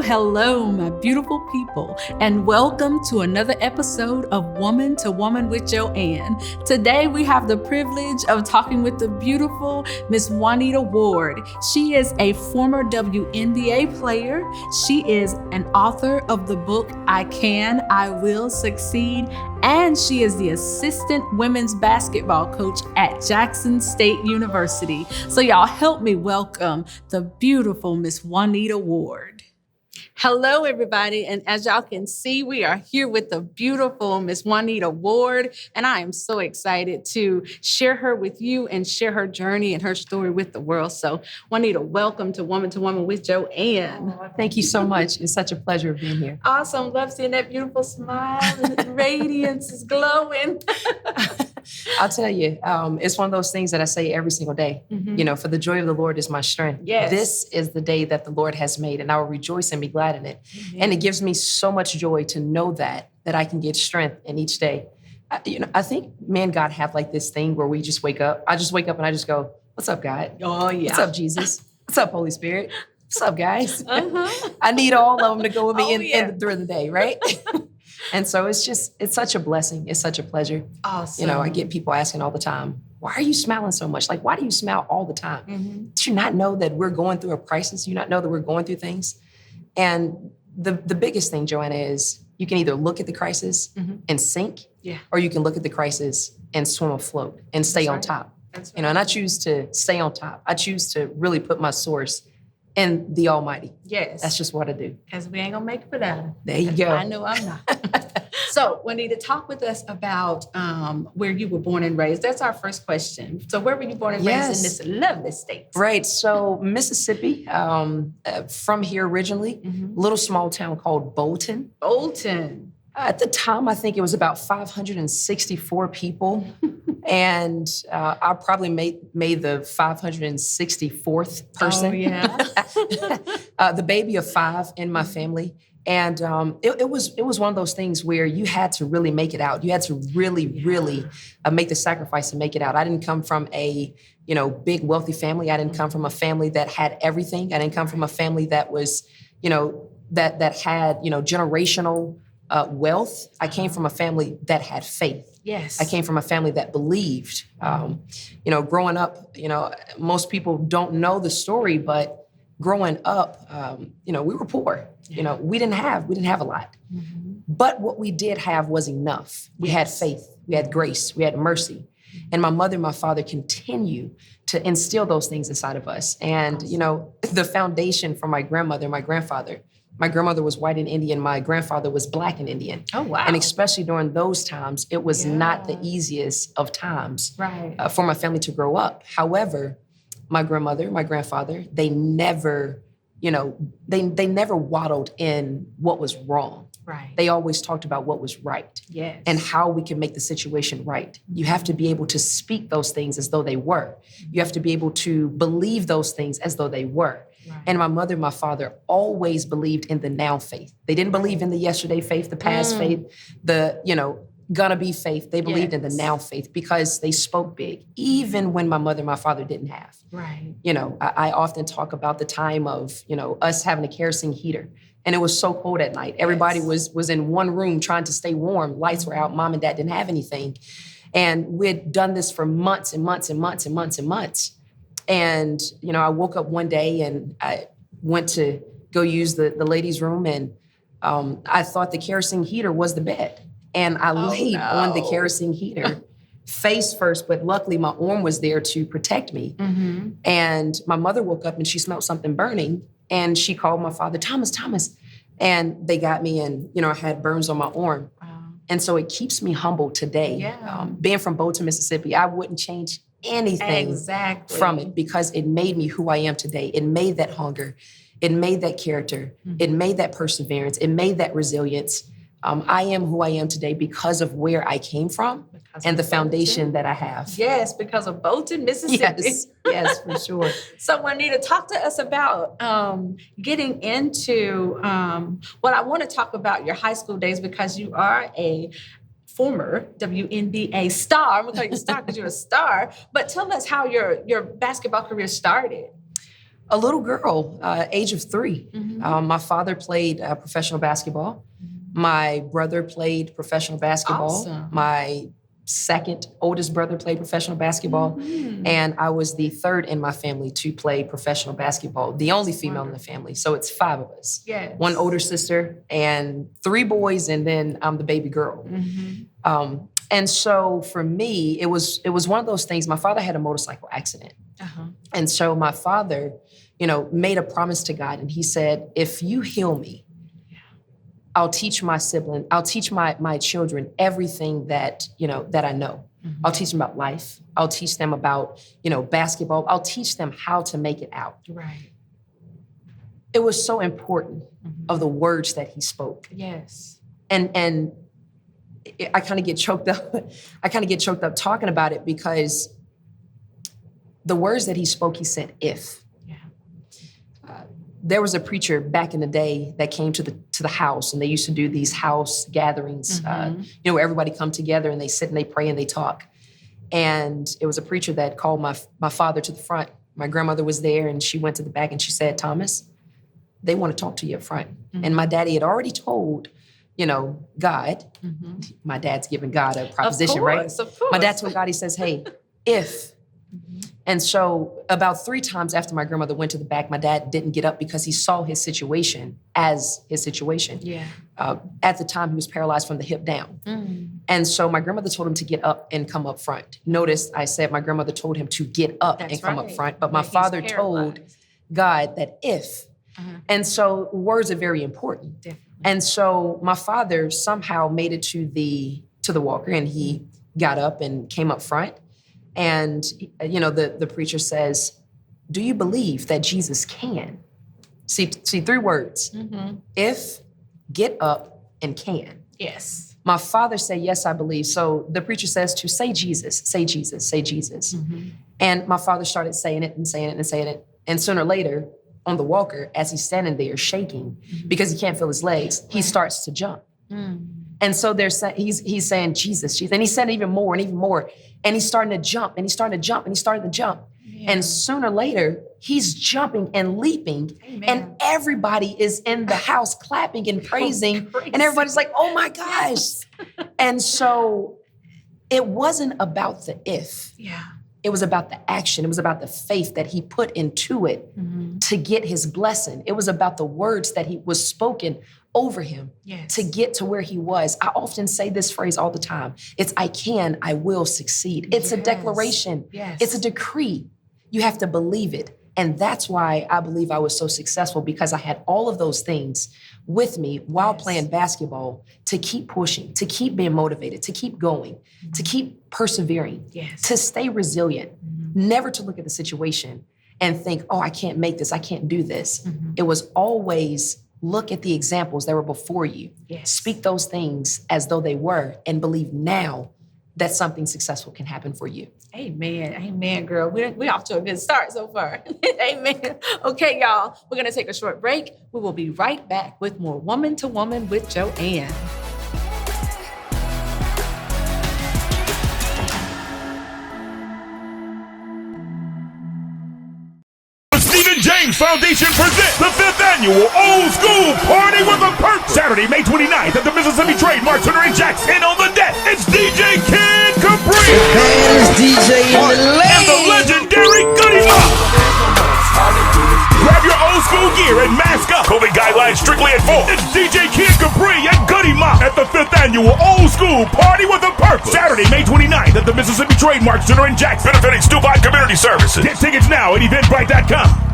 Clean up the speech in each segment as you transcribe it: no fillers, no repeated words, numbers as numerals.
Hello, my beautiful people, and welcome to another episode of Woman to Woman with Joanne. Today, we have the privilege of talking with the beautiful Miss Juanita Ward. She is a former Wnba player. She is an author of the book, I Can, I Will Succeed, and she is the assistant women's basketball coach at Jackson State University. So y'all help me welcome the beautiful Miss Juanita Ward. Hello, everybody. And as y'all can see, we are here with the beautiful Miss Juanita Ward. And I am so excited to share her with you and share her journey and her story with the world. So Juanita, welcome to Woman with Joanne. Oh, thank you so much. It's such a pleasure being here. Awesome. Love seeing that beautiful smile and radiance is glowing. I'll tell you, it's one of those things that I say every single day. Mm-hmm. You know, for the joy of the Lord is my strength. Yes. This is the day that the Lord has made, and I will rejoice and be glad in it. Mm-hmm. And it gives me so much joy to know that I can get strength in each day. I think me and God have like this thing where we just wake up. I just wake up and I just go, "What's up, God? Oh, yeah. What's up, Jesus? What's up, Holy Spirit? What's up, guys?" Uh-huh. I need all of them to go with me through the day, right? And so it's such a blessing. It's such a pleasure. Awesome. You know, I get people asking all the time, "Why are you smiling so much? Like, why do you smile all the time?" Mm-hmm. Do you not know that we're going through a crisis? Do you not know that we're going through things? And the biggest thing, Joanna, is you can either look at the crisis and sink, or you can look at the crisis and swim afloat and stay on top. That's right. You know, and I choose to stay on top. I choose to really put my source in the Almighty. Yes. That's just what I do. Because we ain't going to make it without Him. There you go. I know I'm not. So, Juanita, talk with us about where you were born and raised. That's our first question. So where were you born and raised in this lovely state? Right. So Mississippi, from here originally, little small town called Bolton. Bolton. At the time, I think it was about 564 people. And I probably made the 564th person. Oh, yeah. The baby of 5 in my family. And it was one of those things where you had to really make it out. You had to really make the sacrifice to make it out. I didn't come from a big wealthy family. I didn't come from a family that had everything. I didn't come from a family that was that had generational wealth. I came from a family that had faith. Yes. I came from a family that believed. Growing up, most people don't know the story, but growing up, we were poor. Yeah. We didn't have a lot. Mm-hmm. But what we did have was enough. We had faith, we had grace, we had mercy. And my mother and my father continue to instill those things inside of us. And, the foundation for my grandmother and my grandfather. My grandmother was white and Indian. My grandfather was black and Indian. Oh, wow. And especially during those times, it was not the easiest of times for my family to grow up. However, my grandmother, my grandfather, they never waddled in what was wrong. Right. They always talked about what was right. Yes. And how we can make the situation right. You have to be able to speak those things as though they were. You have to be able to believe those things as though they were. Right. And my mother and my father always believed in the now faith. They didn't believe in the yesterday faith, the past faith, the, gonna be faith. They believed in the now faith because they spoke big, even when my mother and my father didn't have. Right. I often talk about the time of, us having a kerosene heater. And it was so cold at night. Everybody was in one room trying to stay warm. Lights were out. Mom and dad didn't have anything. And we'd done this for months and months and months and months and months. And, I woke up one day and I went to go use the ladies' room, and I thought the kerosene heater was the bed. And I laid on the kerosene heater face first, but luckily my arm was there to protect me. Mm-hmm. And my mother woke up and she smelled something burning, and she called my father, Thomas. And they got me, and, I had burns on my arm. Wow. And so it keeps me humble today. Yeah. Being from Bolton, Mississippi, I wouldn't change anything from it because it made me who I am today. It made that hunger. It made that character. Mm-hmm. It made that perseverance. It made that resilience. I am who I am today because of where I came from and the foundation that I have. Yes, because of Bolton, Mississippi. Yes, for sure. So Juanita, talk to us about getting into, I want to talk about your high school days because you are a former WNBA star. I'm gonna call you a star because you're a star. But tell us how your basketball career started. A little girl, age of 3. My father played professional basketball. My brother played professional basketball. Awesome. My second oldest brother played professional basketball. And I was the third in my family to play professional basketball, the only female in the family. So it's 5 of us. Yes. 1 older sister and 3 boys, and then I'm the baby girl. And so for me, it was one of those things. My father had a motorcycle accident. And so my father, made a promise to God, and he said, if you heal me, I'll teach my sibling, I'll teach my children everything that I know. I'll teach them about life. I'll teach them about, basketball. I'll teach them how to make it out. Right. It was so important of the words that he spoke. Yes. And I kind of get choked up. I kind of get choked up talking about it because the words that he spoke, he said, if. There was a preacher back in the day that came to the house, and they used to do these house gatherings, where everybody come together and they sit and they pray and they talk. And it was a preacher that called my father to the front. My grandmother was there, and she went to the back and she said, Thomas, they want to talk to you up front. And my daddy had already told, God, my dad's giving God a proposition, right? Of course. My dad told God, he says, hey, if. And so about 3 times after my grandmother went to the back, my dad didn't get up because he saw his situation as his situation. Yeah. At the time, he was paralyzed from the hip down. And so my grandmother told him to get up and come up front. Notice I said my grandmother told him to get up and come up front, but my father told God that if. And so words are very important. Definitely. And so my father somehow made it to the walker, and he got up and came up front. And, the preacher says, do you believe that Jesus can? See 3 words. If, get up, and can. Yes. My father said, yes, I believe. So the preacher says to say Jesus, say Jesus, say Jesus. And my father started saying it and saying it and saying it. And sooner or later, on the walker, as he's standing there shaking because he can't feel his legs, he starts to jump. And so he's saying, Jesus, Jesus. And he said even more and even more. And he's starting to jump, and he's starting to jump, and he's starting to jump. Yeah. And sooner or later, he's jumping and leaping. Amen. And everybody is in the house clapping and praising. And everybody's like, oh my gosh. Yes. And so it wasn't about the if. Yeah. It was about the action. It was about the faith that he put into it to get his blessing. It was about the words that he was spoken over him to get to where he was. I often say this phrase all the time. It's I will succeed. It's a declaration. Yes. It's a decree. You have to believe it. And that's why I believe I was so successful, because I had all of those things with me while playing basketball to keep pushing, to keep being motivated, to keep going, to keep persevering, to stay resilient, never to look at the situation and think, oh, I can't make this, I can't do this. It was always look at the examples that were before you. Speak those things as though they were, and believe now that something successful can happen for you. Amen. Amen, girl. We're off to a good start so far. Amen. Okay, y'all, we're going to take a short break. We will be right back with more Woman to Woman with Joanne. James Foundation presents the 5th annual Old School Party with a Purpose. Saturday, May 29th at the Mississippi Trademark Center in Jackson. On the deck, it's DJ Kid Capri. It's DJ and the legendary Wnba. Grab your old school gear and mask up. COVID guidelines strictly enforced. It's DJ Kid Capri and Wnba at the 5th annual Old School Party with a Purpose. Saturday, May 29th at the Mississippi Trademark Center in Jackson. Benefiting Stupid Community Services. Get tickets now at eventbrite.com.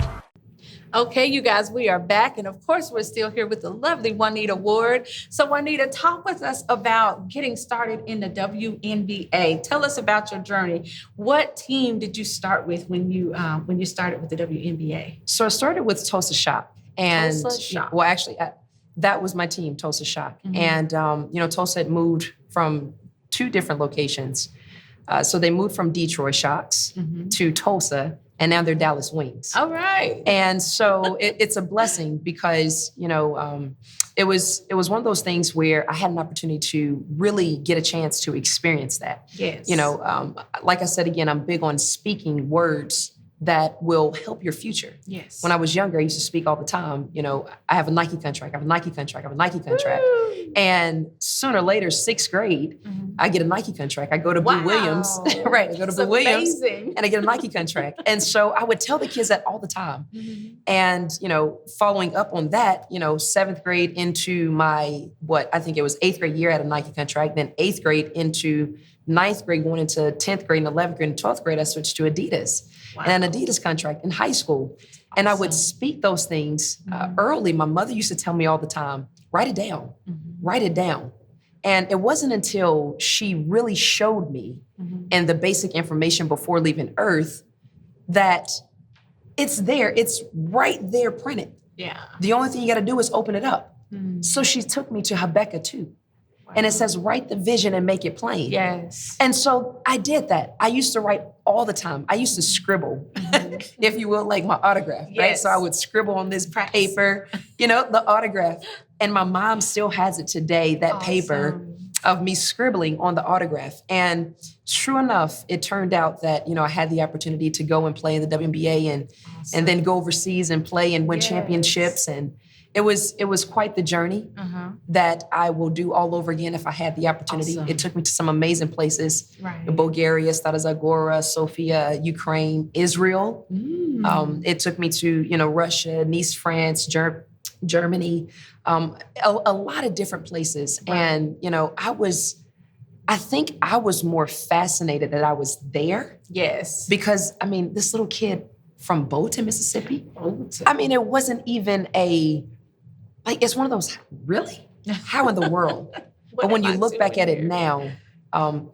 Okay, you guys, we are back. And of course, we're still here with the lovely Juanita Ward. So Juanita, talk with us about getting started in the WNBA. Tell us about your journey. What team did you start with when you started with the WNBA? So I started with Tulsa Shock. And Tulsa Shock. Well, actually, that was my team, Tulsa Shock. And, Tulsa had moved from 2 different locations. So they moved from Detroit Shocks to Tulsa. And now they're Dallas Wings. All right. And so it's a blessing because, it it was one of those things where I had an opportunity to really get a chance to experience that. Yes. You know, like I said, again, I'm big on speaking words that will help your future. Yes. When I was younger, I used to speak all the time. You know, I have a Nike contract, I have a Nike contract, I have a Nike contract. Woo! And sooner or later, sixth grade, I get a Nike contract. I go to Blue Williams. Right. I go to Blue Williams and I get a Nike contract. And so I would tell the kids that all the time. And, you know, following up on that, you know, seventh grade into my, I think it was eighth grade year, I had a Nike contract. Then eighth grade into ninth grade, going into 10th grade and 11th grade and 12th grade, I switched to Adidas. And an Adidas contract in high school. Awesome. And I would speak those things early. My mother used to tell me all the time, write it down, write it down. And it wasn't until she really showed me and the basic information before leaving Earth that it's there. It's right there printed. Yeah. The only thing you got to do is open it up. So she took me to Habakkuk 2. And it says, write the vision and make it plain. Yes. And so I did that. I used to write all the time. I used to scribble, if you will, like my autograph, right? So I would scribble on this paper, you know, the autograph. And my mom still has it today, that paper of me scribbling on the autograph. And true enough, it turned out that, you know, I had the opportunity to go and play in the WNBA and then go overseas and play and win championships. And it was quite the journey that I will do all over again if I had the opportunity. Awesome. It took me to some amazing places. Right. Bulgaria, Stara Zagora, Sofia, Ukraine, Israel. It took me to, you know, Russia, Nice, France, Germany, a lot of different places. Right. And, you know, I think I was more fascinated that I was there. Yes. Because, I mean, this little kid from Bolton, Mississippi, I mean, it wasn't even it's one of those, really? How in the world? But when you look back at it now,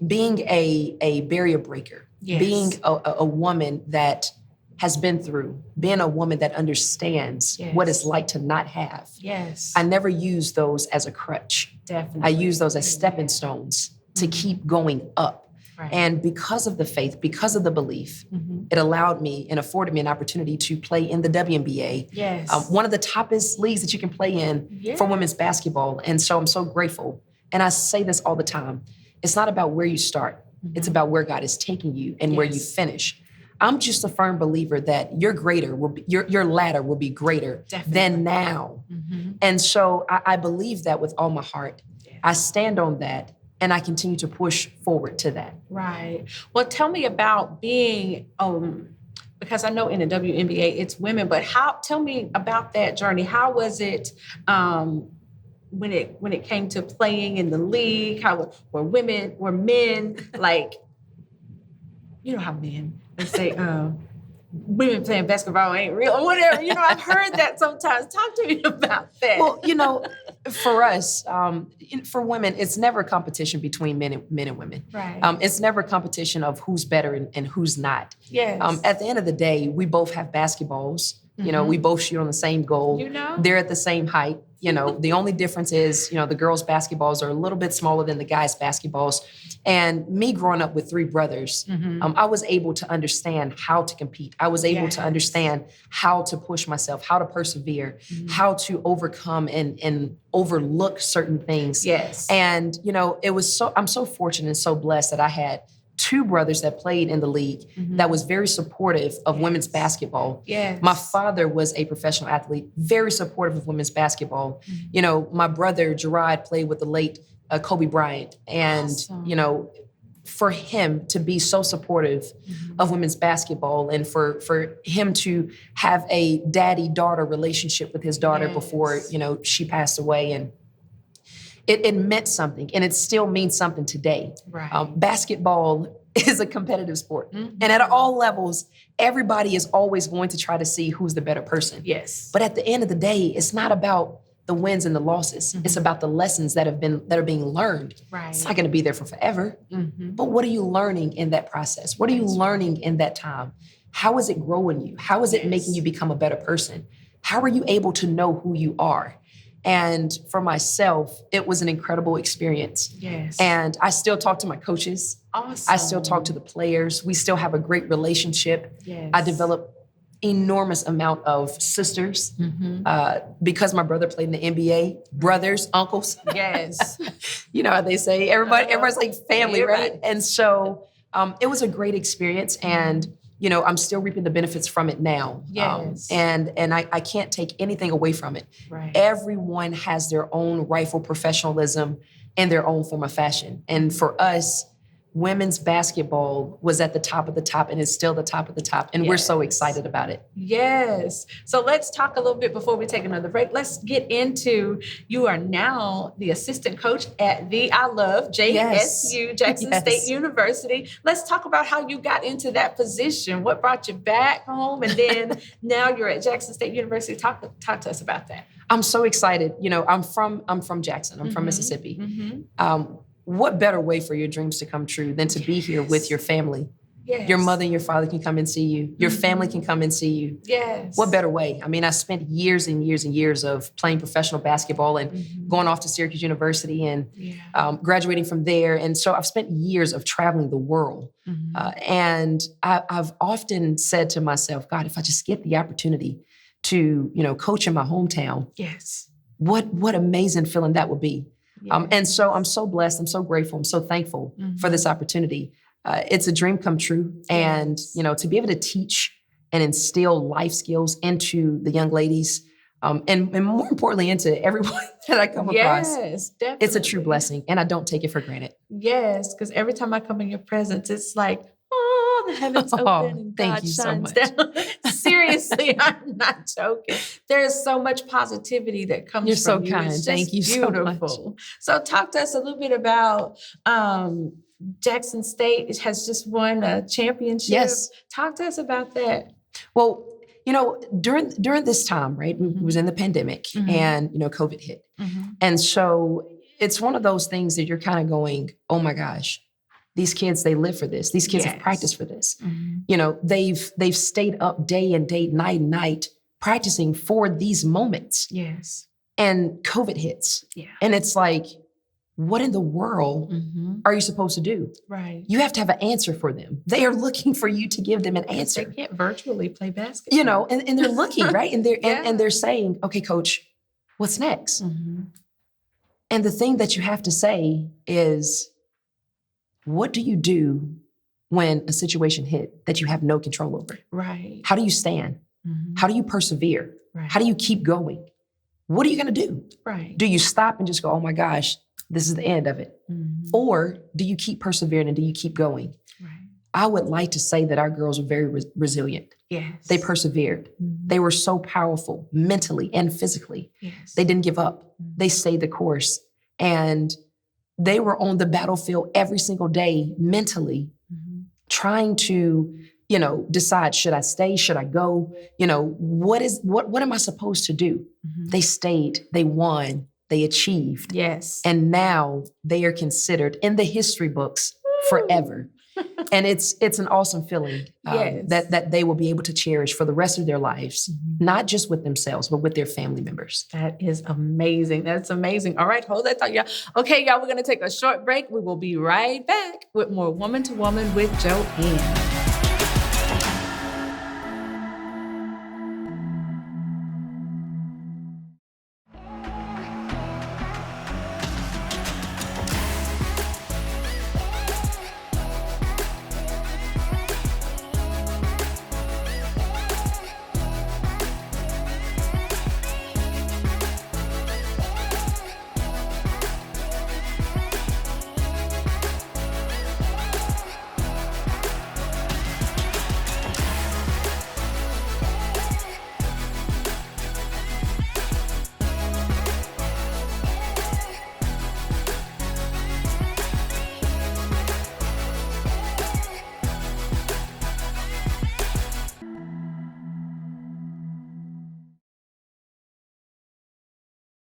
being a barrier breaker, being a woman that has been through, being a woman that understands what it's like to not have. Yes. I never use those as a crutch. Definitely. I use those as stepping stones to keep going up. Right. And because of the faith, because of the belief, it allowed me and afforded me an opportunity to play in the WNBA. Yes. One of the toppest leagues that you can play in for women's basketball. And so I'm so grateful. And I say this all the time. It's not about where you start. It's about where God is taking you and where you finish. I'm just a firm believer that your ladder will be greater than now. And so I believe that with all my heart. Yes. I stand on that. And I continue to push forward to that. Right. Well, tell me about being, because I know in the WNBA it's women, but tell me about that journey. How was it when it came to playing in the league? How were men like, you know how men, they say, women playing basketball ain't real or whatever. You know, I've heard that sometimes. Talk to me about that. Well, you know, for us, for women, it's never a competition between men and women. Right. It's never a competition of who's better and who's not. Yes. At the end of the day, we both have basketballs. You know, we both shoot on the same goal. You know? They're at the same height. You know, the only difference is, you know, the girls' basketballs are a little bit smaller than the guys' basketballs. And me growing up with three brothers, I was able to understand how to compete. I was able to understand how to push myself, how to persevere, how to overcome and overlook certain things. Yes. And, you know, I'm so fortunate and so blessed that I had two brothers that played in the league that was very supportive of women's basketball. Yes. My father was a professional athlete, very supportive of women's basketball. You know, my brother, Gerard, played with the late Kobe Bryant. And, you know, for him to be so supportive of women's basketball and for him to have a daddy-daughter relationship with his daughter before, you know, she passed away. And it meant something, and it still means something today. Right. Basketball is a competitive sport. And at all levels, everybody is always going to try to see who's the better person. Yes. But at the end of the day, it's not about the wins and the losses. It's about the lessons that are being learned. Right. It's not going to be there for forever. But what are you learning in that process? What are you learning in that time? How is it growing you? How is it making you become a better person? How are you able to know who you are? And for myself, it was an incredible experience. Yes. And I still talk to my coaches. Awesome. I still talk to the players. We still have a great relationship. Yes. I develop enormous amount of sisters. Because my brother played in the NBA, brothers, uncles. Yes. You know how they say, everybody's like family, right? Everybody. And so it was a great experience, and you know, I'm still reaping the benefits from it now. Yes. And I can't take anything away from it. Right. Everyone has their own rightful professionalism in their own form of fashion. And for us, women's basketball was at the top of the top and is still the top of the top. And we're so excited about it. Yes. So let's talk a little bit before we take another break. Let's get into, you are now the assistant coach at the JSU, Jackson State University. Let's talk about how you got into that position. What brought you back home? And then now you're at Jackson State University. Talk to us about that. I'm so excited. You know, I'm from Jackson. I'm from Mississippi. What better way for your dreams to come true than to be here with your family? Yes. Your mother and your father can come and see you. Your family can come and see you. Yes. What better way? I mean, I spent years and years and years of playing professional basketball and going off to Syracuse University and graduating from there. And so I've spent years of traveling the world. And I've often said to myself, God, if I just get the opportunity to, you know, coach in my hometown, what amazing feeling that would be. And so I'm so blessed. I'm so grateful. I'm so thankful for this opportunity. It's a dream come true. And, you know, to be able to teach and instill life skills into the young ladies, and more importantly, into everyone that I come across. Yes, definitely. It's a true blessing. And I don't take it for granted. Yes, because every time I come in your presence, it's like, oh, the heavens open and thank God you so shines much. down. Seriously, I'm not joking. There's so much positivity that comes You're so from you. kind. It's just Thank you beautiful. so much. So talk to us a little bit about Jackson State has just won a championship. Yes. Talk to us about that. Well, you know, during this time, right, we was in the pandemic and, you know, COVID hit. And so it's one of those things that you're kind of going, oh my gosh, these kids, they live for this. These kids have practiced for this. You know, they've stayed up day and night, practicing for these moments. Yes. And COVID hits. Yeah. And it's like, what in the world are you supposed to do? Right. You have to have an answer for them. They are looking for you to give them an answer. They can't virtually play basketball. You know, and they're looking, right? And they're and they're saying, okay, coach, what's next? And the thing that you have to say is, what do you do when a situation hit that you have no control over? Right. How do you stand? How do you persevere? Right. How do you keep going? What are you going to do? Right. Do you stop and just go, oh my gosh, this is the end of it? Or do you keep persevering and do you keep going? Right. I would like to say that our girls were very resilient. Yes. They persevered. They were so powerful mentally and physically. Yes. They didn't give up. They stayed the course. And they were on the battlefield every single day mentally, trying to, you know, decide, should I stay? Should I go? You know, what am I supposed to do? They stayed, they won, they achieved. Yes. And now they are considered in the history books forever. And it's an awesome feeling that they will be able to cherish for the rest of their lives, not just with themselves, but with their family members. That is amazing. That's amazing. All right, hold that thought, y'all. Okay, y'all, we're going to take a short break. We will be right back with more Woman to Woman with Joanne.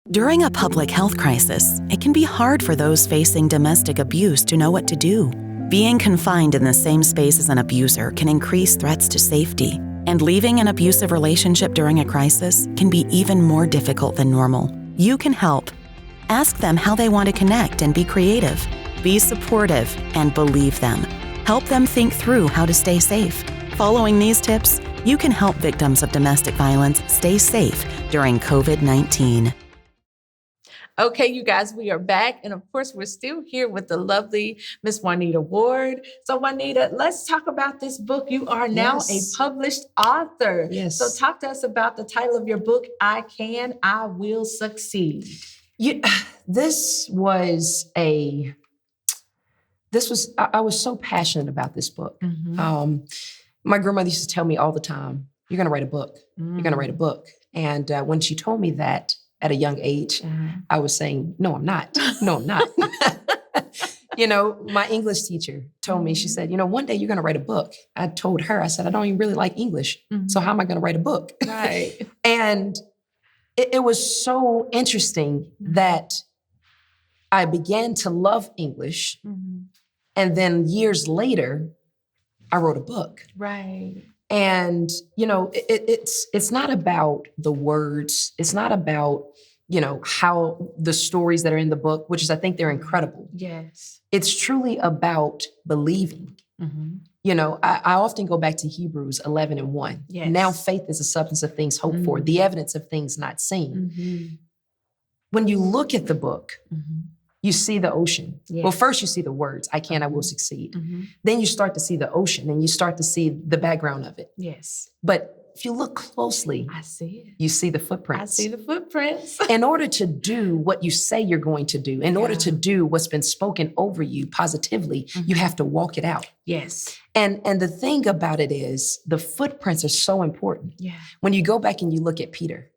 During a public health crisis, it can be hard for those facing domestic abuse to know what to do. Being confined in the same space as an abuser can increase threats to safety, and leaving an abusive relationship during a crisis can be even more difficult than normal. You can help. Ask them how they want to connect and be creative. Be supportive and believe them. Help them think through how to stay safe. Following these tips, You can help victims of domestic violence stay safe during COVID-19. Okay, you guys, we are back. And of course, we're still here with the lovely Miss Juanita Ward. So Juanita, let's talk about this book. You are now a published author. Yes. So talk to us about the title of your book, I Can, I Will Succeed. I was so passionate about this book. My grandmother used to tell me all the time, you're going to write a book. You're going to write a book. And when she told me that, at a young age, I was saying, no, I'm not. No, I'm not. My English teacher told me, she said, one day you're going to write a book. I told her, I said, I don't even really like English. So how am I going to write a book? Right. And it was so interesting that I began to love English. And then years later, I wrote a book. Right. And, it's not about the words. It's not about, how the stories that are in the book, which is, I think they're incredible. Yes. It's truly about believing. I often go back to Hebrews 11:1. Yes. Now faith is the substance of things hoped for, the evidence of things not seen. When you look at the book, you see the ocean. Yes. Well, first you see the words, I can, I will succeed. Then you start to see the ocean and you start to see the background of it. Yes. But if you look closely, I see it. you see the footprints. I see the footprints. In order to do what you say you're going to do, in order to do what's been spoken over you positively, you have to walk it out. Yes. And the thing about it is the footprints are so important. Yeah. When you go back and you look at Peter,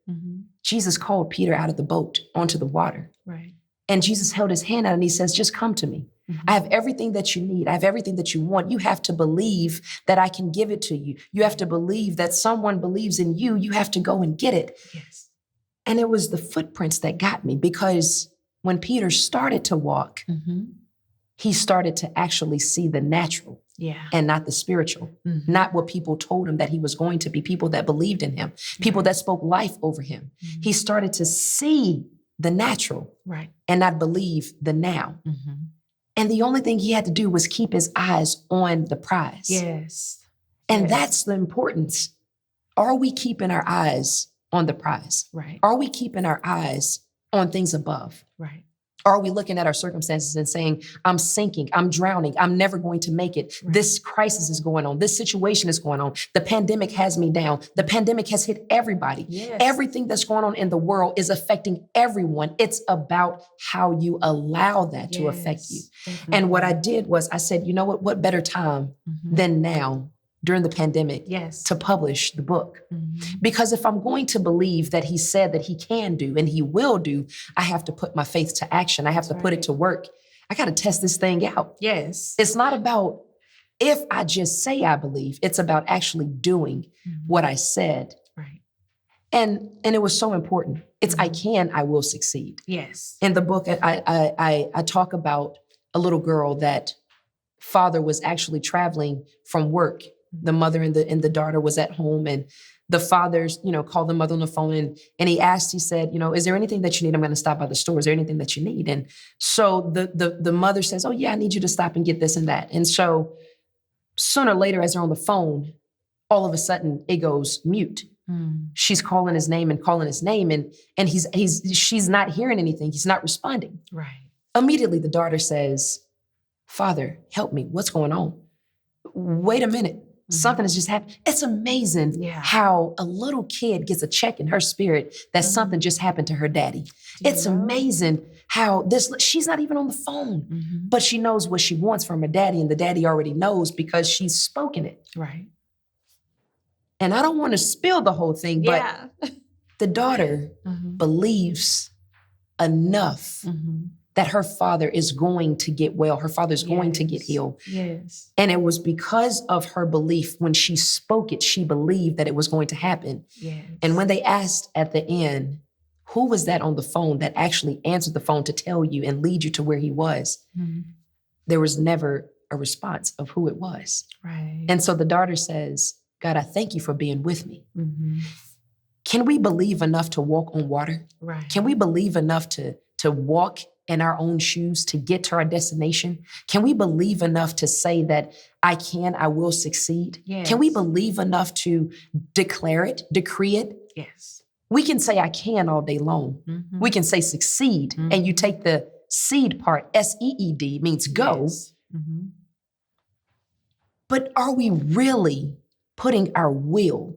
Jesus called Peter out of the boat onto the water. Right. And Jesus held his hand out and he says, just come to me. I have everything that you need. I have everything that you want. You have to believe that I can give it to you. You have to believe that someone believes in you. You have to go and get it. Yes. And it was the footprints that got me, because when Peter started to walk, he started to actually see the natural and not the spiritual, not what people told him that he was going to be, people that believed in him, people that spoke life over him. He started to see the natural and not believe the now. And the only thing he had to do was keep his eyes on the prize. Yes. And that's the importance. Are we keeping our eyes on the prize? Right. Are we keeping our eyes on things above? Right. Are we looking at our circumstances and saying, I'm sinking, I'm drowning, I'm never going to make it. Right. This crisis is going on. This situation is going on. The pandemic has me down. The pandemic has hit everybody. Yes. Everything that's going on in the world is affecting everyone. It's about how you allow that to affect you. Definitely. And what I did was I said, you know what better time than now during the pandemic to publish the book. Because if I'm going to believe that he said that he can do and he will do, I have to put my faith to action. I have to put it to work. I got to test this thing out. Yes. It's not about if I just say I believe, it's about actually doing what I said. Right. And it was so important. It's I can, I will succeed. Yes. In the book, I talk about a little girl that father was actually traveling from work. The mother and the daughter was at home, and the father's, called the mother on the phone and he asked, he said, is there anything that you need? I'm going to stop by the store. Is there anything that you need? And so the mother says, oh yeah, I need you to stop and get this and that. And so sooner or later, as they're on the phone, all of a sudden it goes mute. She's calling his name and she's not hearing anything. He's not responding. Right. Immediately the daughter says, Father, help me. What's going on? Wait a minute. Something has just happened. It's amazing how a little kid gets a check in her spirit that something just happened to her daddy. It's amazing how she's not even on the phone, but she knows what she wants from her daddy, and the daddy already knows because she's spoken it. Right. And I don't want to spill the whole thing, but the daughter believes enough that her father is going to get well. Her father's going to get healed. Yes. And it was because of her belief. When she spoke it, she believed that it was going to happen. Yes. And when they asked at the end, who was that on the phone that actually answered the phone to tell you and lead you to where he was? There was never a response of who it was. Right. And so the daughter says, God, I thank you for being with me. Can we believe enough to walk on water? Right. Can we believe enough to walk in our own shoes to get to our destination? Can we believe enough to say that I will succeed? Yes. Can we believe enough to declare it, decree it? Yes. We can say I can all day long. Mm-hmm. We can say succeed, and you take the seed part, SEED, means go. Yes. Mm-hmm. But are we really putting our will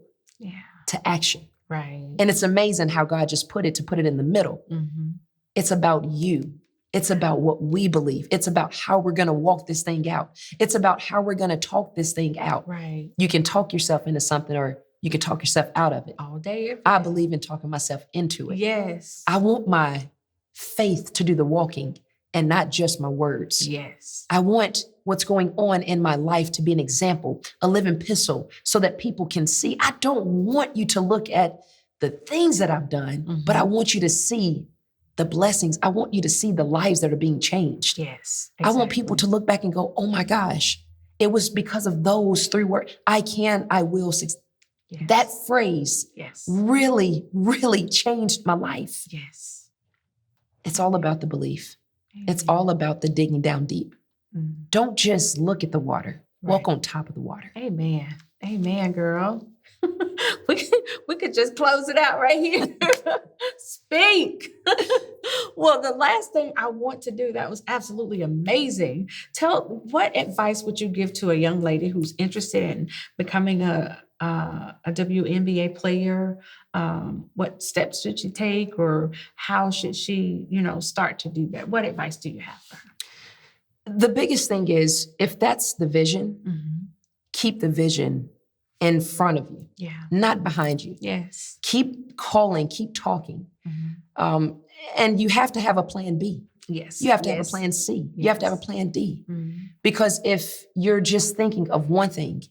to action? Right. And it's amazing how God just put it in the middle. Mm-hmm. It's about you. It's about what we believe. It's about how we're going to walk this thing out. It's about how we're going to talk this thing out. Right. You can talk yourself into something, or you can talk yourself out of it. All day, every day. I believe in talking myself into it. Yes. I want my faith to do the walking and not just my words. Yes. I want what's going on in my life to be an example, a living epistle, so that people can see. I don't want you to look at the things that I've done, but I want you to see the blessings. I want you to see the lives that are being changed. Yes. I want people to look back and go, oh my gosh, it was because of those 3 words. I can, I will succeed. Yes. That phrase really, really changed my life. Yes. It's all about the belief. It's all about the digging down deep. Mm. Don't just look at the water. Walk on top of the water. Amen. Amen, girl. we could just close it out right here. Speak. Well, the last thing I want to do, that was absolutely amazing. What advice would you give to a young lady who's interested in becoming a WNBA player? What steps should she take, or how should she, start to do that? What advice do you have for her? The biggest thing is, if that's the vision, keep the vision in front of you, not behind you. Yes. Keep calling, keep talking. And you have to have a plan B. Yes. You have to have a plan C. You have to have a plan D. Because if you're just thinking of one thing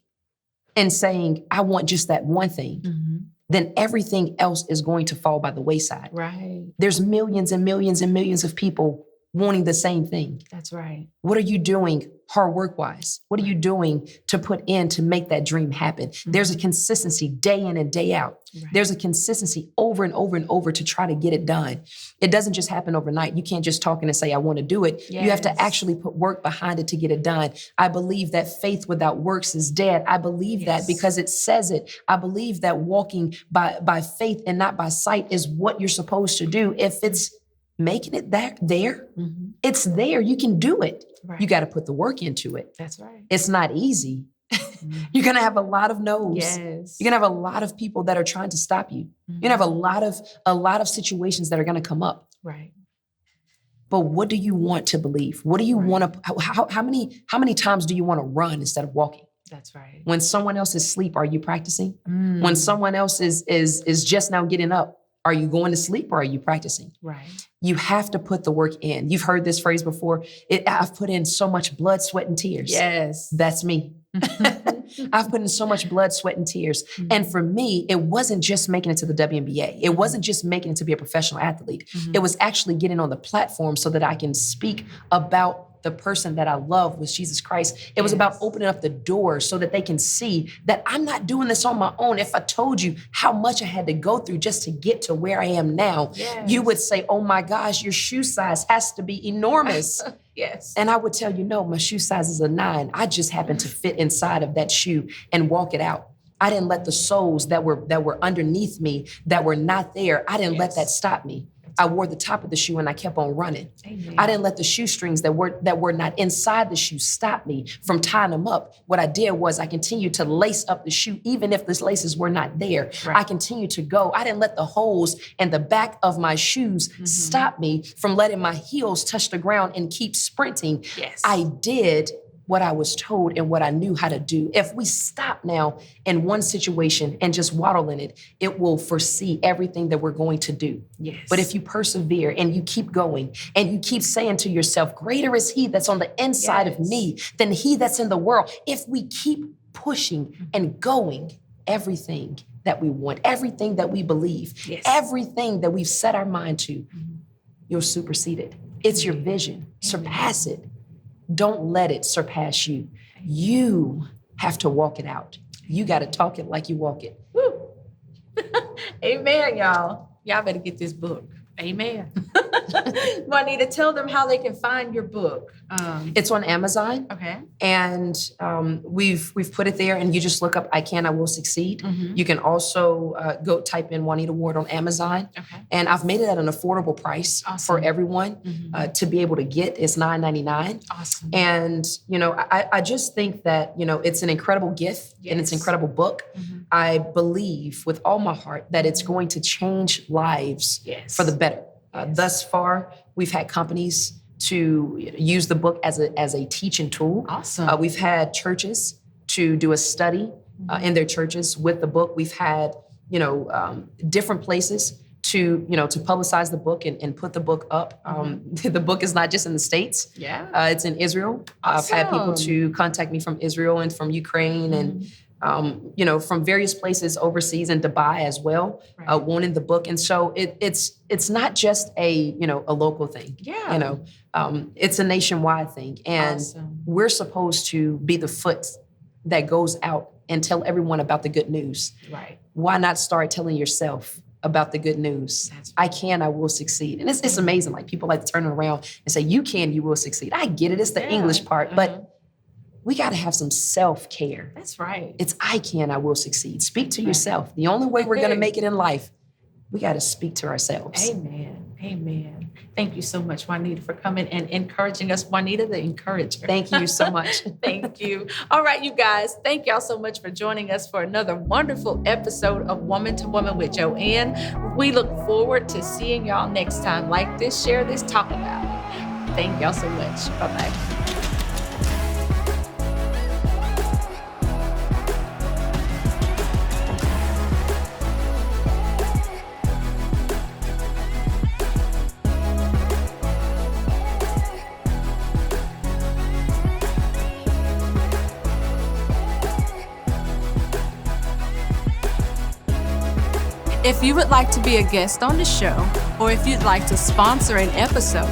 and saying, I want just that one thing, then everything else is going to fall by the wayside. Right. There's millions and millions and millions of people wanting the same thing. That's right. What are you doing hard work-wise? What are you doing to put in to make that dream happen? There's a consistency day in and day out. Right. There's a consistency over and over and over to try to get it done. It doesn't just happen overnight. You can't just talk and say, I want to do it. Yes. You have to actually put work behind it to get it done. I believe that faith without works is dead. I believe that because it says it. I believe that walking by faith and not by sight is what you're supposed to do. If it's making it there, it's there. You can do it. Right. You got to put the work into it. That's right. It's not easy. You're going to have a lot of no's. Yes. You're going to have a lot of people that are trying to stop you. You're going to have a lot of situations that are going to come up. Right. But what do you want to believe? What do you want to, how many times do you want to run instead of walking? That's right. When someone else is asleep, are you practicing? When someone else is just now getting up, are you going to sleep or are you practicing? Right. You have to put the work in. You've heard this phrase before. I've put in so much blood, sweat, and tears. Yes. That's me. I've put in so much blood, sweat, and tears. And for me, it wasn't just making it to the WNBA. It wasn't just making it to be a professional athlete. It was actually getting on the platform so that I can speak about the person that I love was Jesus Christ. It was about opening up the door so that they can see that I'm not doing this on my own. If I told you how much I had to go through just to get to where I am now, you would say, oh my gosh, your shoe size has to be enormous. Yes. And I would tell you, no, my shoe size is a 9. I just happen to fit inside of that shoe and walk it out. I didn't let the soles that were underneath me, that were not there, I didn't let that stop me. I wore the top of the shoe and I kept on running. Amen. I didn't let the shoestrings that were not inside the shoe stop me from tying them up. What I did was I continued to lace up the shoe, even if the laces were not there. Right. I continued to go. I didn't let the holes in the back of my shoes stop me from letting my heels touch the ground and keep sprinting. Yes. I did what I was told and what I knew how to do. If we stop now in one situation and just waddle in it, it will foresee everything that we're going to do. Yes. But if you persevere and you keep going and you keep saying to yourself, greater is he that's on the inside of me than he that's in the world. If we keep pushing and going, everything that we want, everything that we believe, everything that we've set our mind to, you'll supersede it. It's your vision. Surpass it. Don't let it surpass you. You have to walk it out. You got to talk it like you walk it. Woo. Amen, y'all. Y'all better get this book. Amen. Juanita, tell them how they can find your book. It's on Amazon. Okay. And we've put it there, and you just look up "I Can, I Will Succeed." Mm-hmm. You can also go type in Juanita Ward on Amazon. Okay. And I've made it at an affordable price Awesome. for everyone to be able to get. It's $9.99. Awesome. And, I just think that, it's an incredible gift and it's an incredible book. Mm-hmm. I believe with all my heart that it's going to change lives for the better. Thus far, we've had companies to use the book as a teaching tool. Awesome. We've had churches to do a study in their churches with the book. We've had, different places to publicize the book and put the book up. The book is not just in the States. Yeah. It's in Israel. I've had people to contact me from Israel and from Ukraine and from various places overseas and Dubai as well, wanting the book. And so it's not just a local thing. Yeah. It's a nationwide thing. And we're supposed to be the foot that goes out and tell everyone about the good news. Right. Why not start telling yourself about the good news? I can, I will succeed. And it's amazing. Like, people like to turn it around and say, you can, you will succeed. I get it. It's the English part, but we got to have some self-care. That's right. It's I can, I will succeed. Speak to yourself. The only way we're going to make it in life, we got to speak to ourselves. Amen. Amen. Thank you so much, Juanita, for coming and encouraging us. Juanita, the encourager. Thank you so much. Thank you. All right, you guys, thank y'all so much for joining us for another wonderful episode of Woman to Woman with Joanne. We look forward to seeing y'all next time. Like this, share this, talk about it. Thank y'all so much. Bye-bye. If you would like to be a guest on the show, or if you'd like to sponsor an episode,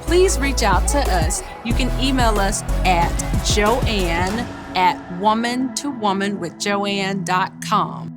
please reach out to us. You can email us at joanne@womantowomanwithjoanne.com.